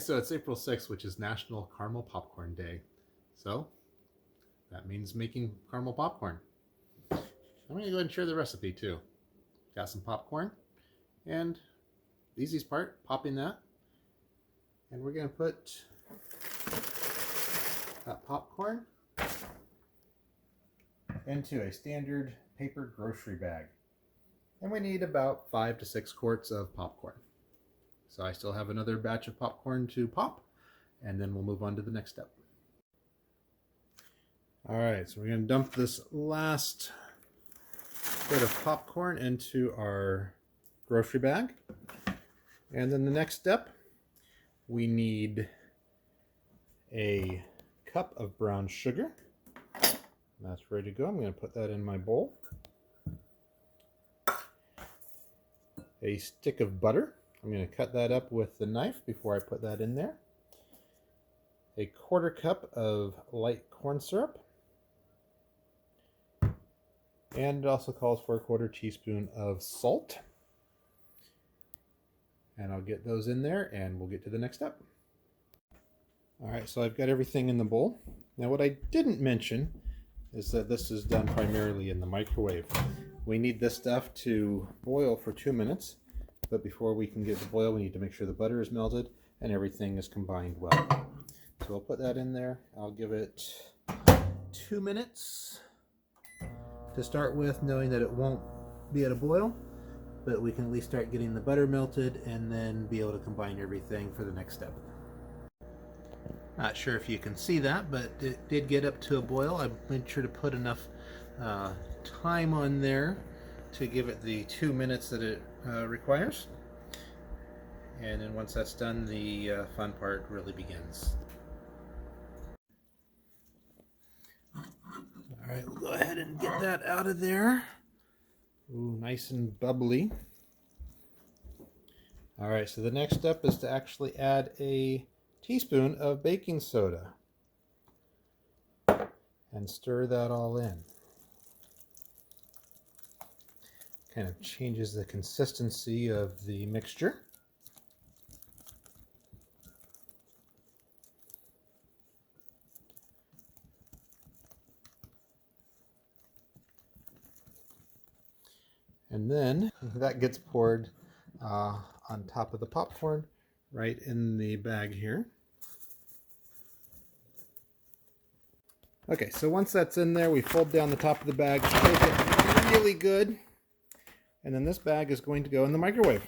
so it's April 6th, which is National Caramel Popcorn Day. So that means making caramel popcorn. I'm going to go ahead and share the recipe too. Got some popcorn, and the easiest part, popping that. And we're going to put that popcorn into a standard paper grocery bag. And we need about 5 to 6 quarts of popcorn. So I still have another batch of popcorn to pop, and then we'll move on to the next step. All right, so we're going to dump this last bit of popcorn into our grocery bag. And then the next step, we need a cup of brown sugar. That's ready to go. I'm going to put that in my bowl. A stick of butter. I'm going to cut that up with the knife before I put that in there. A 1/4 cup of light corn syrup. And it also calls for a 1/4 teaspoon of salt. And I'll get those in there and we'll get to the next step. All right, so I've got everything in the bowl. Now what I didn't mention is that this is done primarily in the microwave. We need this stuff to boil for 2 minutes. But before we can get it to boil, we need to make sure the butter is melted and everything is combined well. So I'll put that in there. I'll give it 2 minutes to start with, knowing that it won't be at a boil, but we can at least start getting the butter melted and then be able to combine everything for the next step. Not sure if you can see that, but it did get up to a boil. I made sure to put enough time on there to give it the 2 minutes that it requires. And then once that's done, the fun part really begins. All right, we'll go ahead and get that out of there. Ooh, nice and bubbly. All right, so the next step is to actually add a teaspoon of baking soda and stir that all in. Kind of changes the consistency of the mixture. And then that gets poured on top of the popcorn right in the bag here. Okay, so once that's in there, we fold down the top of the bag, shake it really good, and then this bag is going to go in the microwave.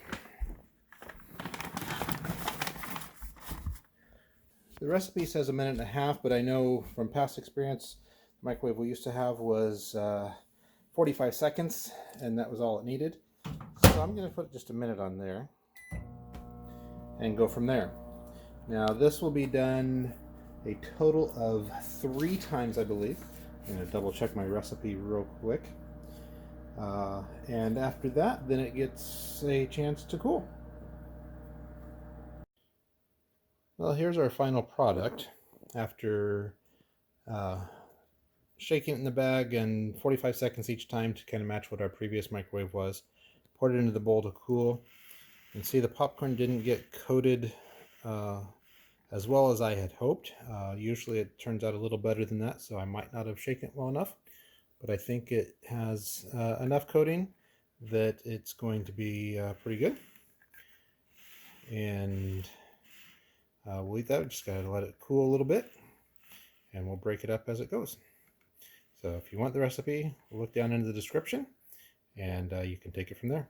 The recipe says 1.5 minutes, but I know from past experience, the microwave we used to have was 45 seconds, and that was all it needed. So I'm going to put just 1 minute on there and go from there. Now this will be done a total of 3 times, I believe. I'm going to double check my recipe real quick. And after that, then it gets a chance to cool. Well, here's our final product after shaking it in the bag and 45 seconds each time to kind of match what our previous microwave was. Poured it into the bowl to cool. You can see the popcorn didn't get coated as well as I had hoped. Usually it turns out a little better than that, so I might not have shaken it well enough. But I think it has enough coating that it's going to be pretty good. And we'll leave that. Just gotta let it cool a little bit, and we'll break it up as it goes. So if you want the recipe, look down into the description, and you can take it from there.